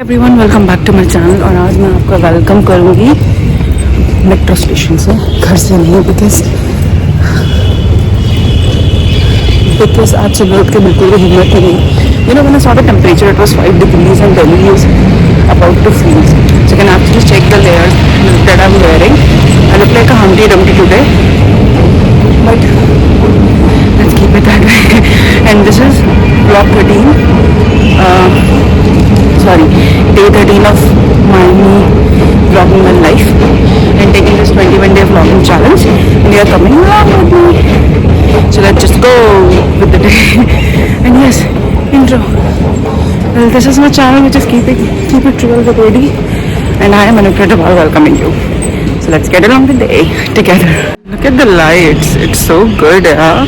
Everyone welcome back to my channel. और आज मैं आपका वेलकम करूंगी मेट्रो स्टेशन से, घर से नहीं, बिकॉज आज सुबह उठ के बिल्कुल भी हिम्मत ही नहीं। You know when I saw the temperature it was 5 degrees and Delhi is about to freeze. So you can actually check the layers that I'm wearing. I look like a Humpty Dumpty today, but let's keep it that way. And this is vlog 13. Sorry, day 13 of my vlogging my life and taking this 21-day vlogging challenge, and you are coming along with me. So let's just go with the day. And yes, intro. Well, this is my channel which is keep it real with AD, and I am Anukrit about welcoming you. So let's get along the day together. Look at the lights, it's so good, yeah?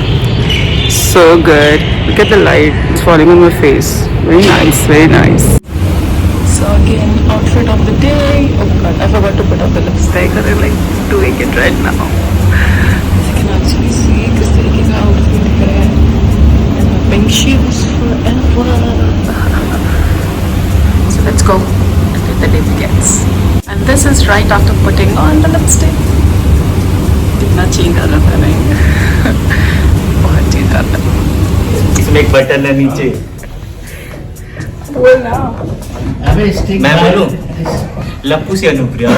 So good. Look at the light, it's falling on my face. Very nice, very nice. So again, outfit of the day. Oh god, I forgot to put on the lipstick. I'm like doing it right now. As you can actually see, किस तरीके का outfit है. And my pink shoes forever. So let's go until the day begins. And this is right after putting on the lipstick. कितना change आ जाता है नहीं? बहुत change आता है. इसमें एक बटन है नीचे. बोल ना. मैं बोलूं लप्पू से अनुप्रिया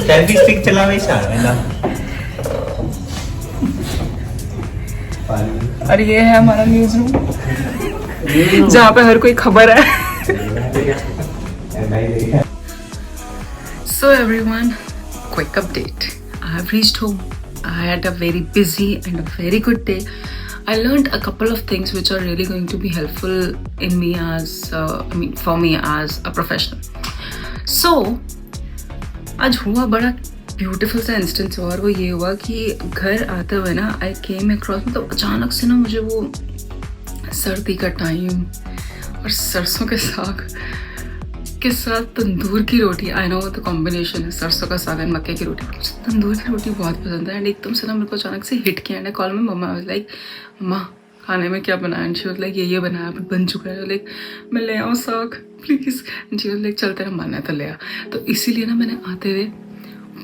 सेल्फी स्टिक चला वैसा है ना. और ये है हमारा न्यूज रूम जहाँ पे हर कोई खबर है. So everyone, quick update. I have reached home. I had a very busy and a very good day. I learned a couple of things which are really going to be helpful in me for me as a professional. So, आज हुआ बड़ा beautiful सा instance और वो ये हुआ कि घर आते हुए ना आई केम अक्रॉस, मतलब अचानक से ना मुझे वो सर्दी का टाइम और सरसों के साग के साथ तंदूर की रोटी. आई नो द कॉम्बिनेशन है सरसों का साग एंड मक्के की रोटी. मुझे तंदूर की रोटी बहुत पसंद है. एंड एकदम से ना मेरे को अचानक से हिट किया. एंड कॉल में मम्मा वाज लाइक, मम्मा खाने में क्या बनाया? एंड शी वाज लाइक ये बनाया बट बन चुका है. लाइक मैं ले आऊँ साग please? And she was like चल तेरा मन है तो ले आ. तो इसीलिए ना मैंने आते हुए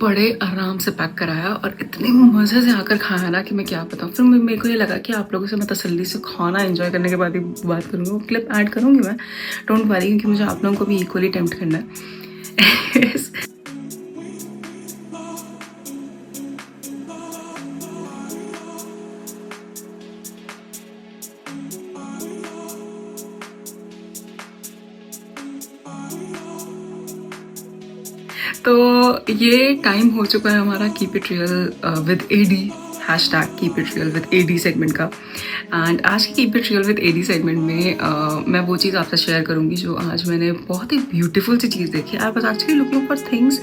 बड़े आराम से पैक कराया और इतने मज़े से आकर खाया ना कि मैं क्या बताऊँ. फिर मेरे को ये लगा कि आप लोगों से मैं तसल्ली से खाना एंजॉय करने के बाद ही बात करूँगी. वो क्लिप ऐड करूँगी मैं, डोंट वरी, क्योंकि मुझे आप लोगों को भी इक्वली टेम्प्ट करना है. तो ये टाइम हो चुका है हमारा keep it real with Adi hashtag keep it real with Adi segment का. एंड आज की keep it real with Adi segment में मैं वो चीज़ आपसे शेयर करूँगी जो आज मैंने बहुत ही ब्यूटीफुल सी चीज़ देखी. I was actually looking for things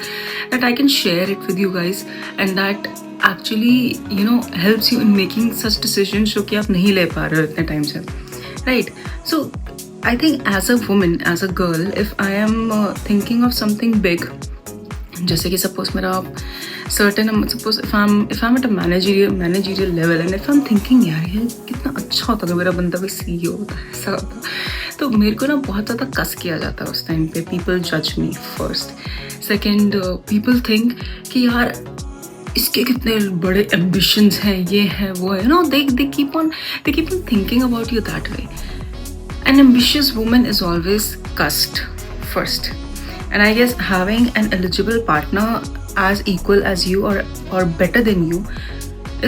that I can share it with you guys and that actually you know helps you in making such decisions जो कि आप नहीं ले पा रहे हो इतने टाइम से, right? So I think as a woman, as a girl, if I am thinking of something big, जैसे कि सपोज मेरा certain, suppose if I am at a managerial level and if I am thinking यार ये कितना अच्छा होता है मेरा बंदा भी CEO होता है, ऐसा होता, तो मेरे को ना बहुत ज़्यादा कस किया जाता है उस टाइम पे. पीपल जज मी फर्स्ट. सेकेंड, पीपल थिंक कि यार इसके कितने बड़े एम्बिशंस हैं, ये है वो है, no they keep on thinking about you that way. An ambitious woman is always cursed first. And I guess having an eligible partner as equal as you or better than you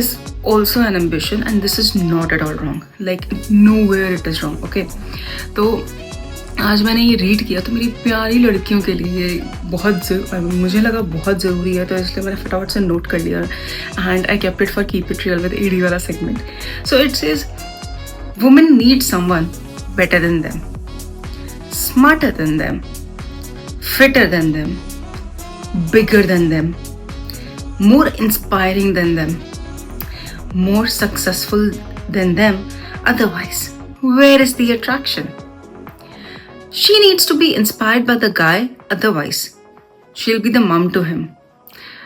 is also an ambition, and this is not at all wrong. Like nowhere it is wrong. Okay, तो आज मैंने ये read किया तो मेरी प्यारी लड़कियों के लिए मुझे लगा बहुत ज़रूरी है, तो इसलिए मैंने फटाफट से नोट कर लिया and I kept it for keep it real with एडी वाला segment. So it says women need someone better than them, smarter than them, fitter than them, bigger than them, more inspiring than them, more successful than them. Otherwise, where is the attraction? She needs to be inspired by the guy, otherwise she'll be the mom to him.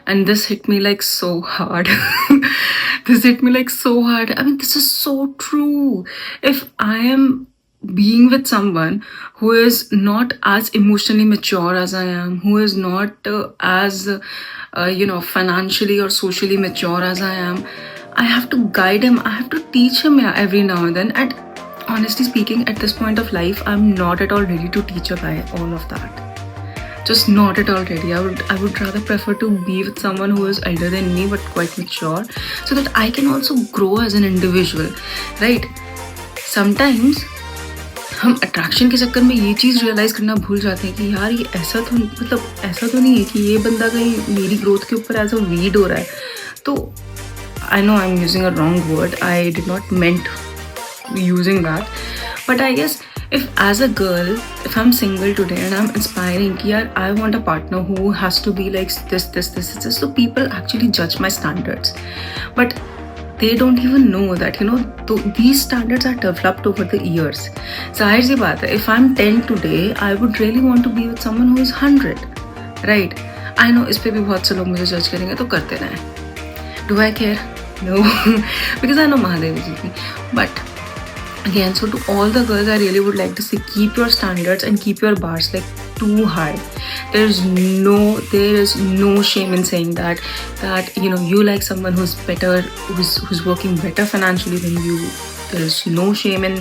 And this hit me like so hard. This hit me like so hard. I mean, this is so true. If I am being with someone who is not as emotionally mature as I am, who is not as financially or socially mature as I am. I have to guide him, I have to teach him, yeah, every now and then. And honestly speaking, at this point of life, I'm not at all ready to teach a guy all of that. Just not at all ready. I would rather prefer to be with someone who is elder than me but quite mature, so that I can also grow as an individual, right? Sometimes हम attraction के चक्कर में ये चीज़ realise करना भूल जाते हैं कि यार ये ऐसा तो नहीं है कि ये बंदा कहीं मेरी ग्रोथ के ऊपर एज अ वीड हो रहा है. तो I know I am using a wrong word, I did not meant using that, but I guess if as a girl, if I'm single today and I'm inspiring ki yaar I want a partner who has to be like this, so people actually judge my standards, but they don't even know that these standards are developed over the years. Zahir si baat hai, if I'm 10 today, I would really want to be with someone who is 100, right? I know इस पे भी बहुत से लोग मुझे जज करेंगे, तो करते रहें. Do I care? No. Because I know Mahadev ji. But again, so to all the girls, I really would like to say, keep your standards and keep your bars like too high. There is no shame in saying that you like someone who's better, who's working better financially than you. There is no shame in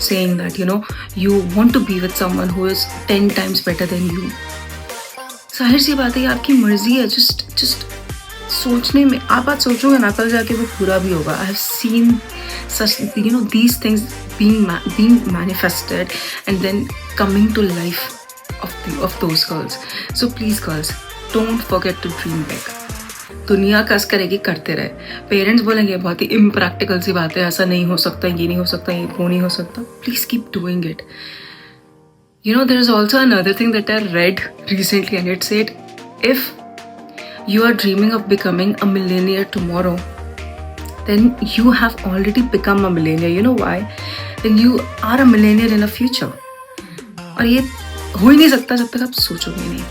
saying that you want to be with someone who is 10 times better than you. जाहिर सी बात है, ये आपकी मर्जी है. just सोचने में आप आज सोचोगे ना, कल जाके वो पूरा भी होगा. I have seen such these things being manifested and then coming to life of those girls. So please girls, don't forget to dream big. दुनिया कस करेगी, करते रहे. पेरेंट्स बोलेंगे बहुत ही इम्प्रैक्टिकल सी बात है, ऐसा नहीं हो सकता, ये नहीं हो सकता, ये वो नहीं हो सकता. Please keep doing it. There is also another thing that I read recently, and it said, if you are dreaming of becoming a millionaire tomorrow, then you have already become a millionaire. You know why? Then you are a millionaire in the future. और ये हो ही नहीं सकता जब तक आप सोचोगे नहीं,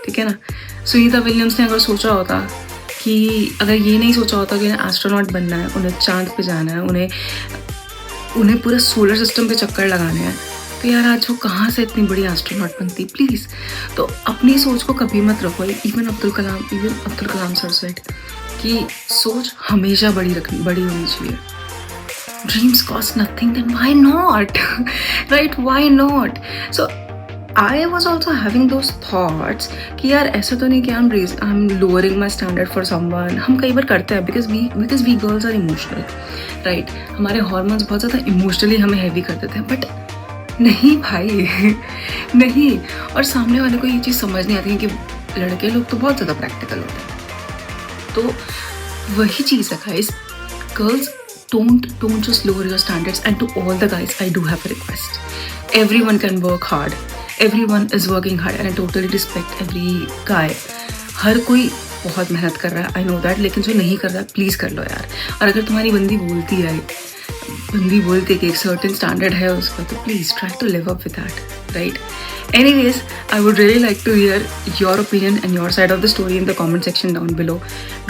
ठीक है ना? सुनीता विलियम्स ने अगर सोचा होता कि अगर ये नहीं सोचा होता कि उन्हें एस्ट्रोनॉट बनना है, उन्हें चांद पे जाना है, उन्हें पूरे सोलर सिस्टम पे चक्कर लगाने हैं, तो यार आज वो कहाँ से इतनी बड़ी एस्ट्रोनॉट बनती. प्लीज़, तो अपनी सोच को कभी मत रखो. Even Abdul Kalam sir said कि सोच हमेशा बड़ी होनी चाहिए. Dreams cost nothing, then why not? Right? Why not? So I was also having those thoughts कि यार ऐसा तो नहीं कि I'm lowering my standard for someone. हम कई बार करते हैं because we girls are emotional, right? हमारे hormones बहुत ज़्यादा emotionally हमें heavy कर देते हैं, but नहीं भाई नहीं. और सामने वाले को ये चीज़ समझ नहीं आती है कि लड़के लोग तो बहुत ज़्यादा प्रैक्टिकल होते हैं. तो वही चीज़ है guys, girls, don't just lower your standards. And to all the guys, I do have a request. Everyone can work hard. Everyone is working hard and I totally respect every guy. हर कोई बहुत मेहनत कर रहा है, I know that. लेकिन जो नहीं कर रहा है, प्लीज़ कर लो यार. और अगर तुम्हारी बंदी बोलती है कि एक सर्टेन स्टैंडर्ड है उसका, तो please try to live up with that, right? Anyways, I would really like to hear your opinion and your side of the story in the comment section down below.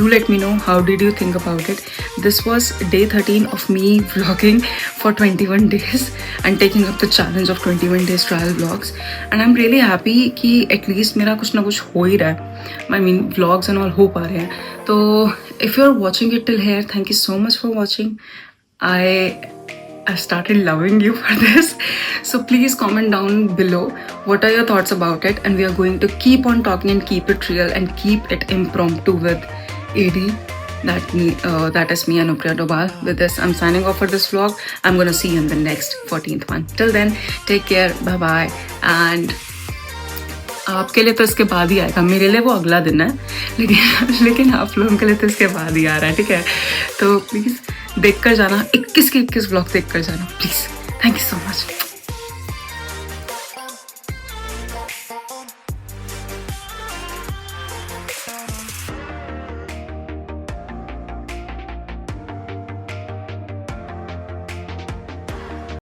Do let me know, how did you think about it? This was day 13 of me vlogging for 21 days and taking up the challenge of 21 days trial vlogs. And I'm really happy कि at least मेरा कुछ ना कुछ हो ही रहा है. I mean, vlogs and all हो पा रहे हैं. तो if you're watching it till here, thank you so much for watching. I started loving you for this. So please comment down below what are your thoughts about it, and we are going to keep on talking and keep it real and keep it impromptu with AD. That is me, Anupriya Dobal. With this, I'm signing off for this vlog. I'm gonna see you in the next 14th one. Till then, take care, bye bye. And आपके लिए तो इसके बाद ही आएगा, मेरे लिए वो अगला दिन है, लेकिन आप लोगों के लिए तो इसके बाद ही आ रहा है, ठीक है? तो प्लीज़ देख कर जाना, 21 के 21 व्लॉग देख कर जाना please. Thank you so much.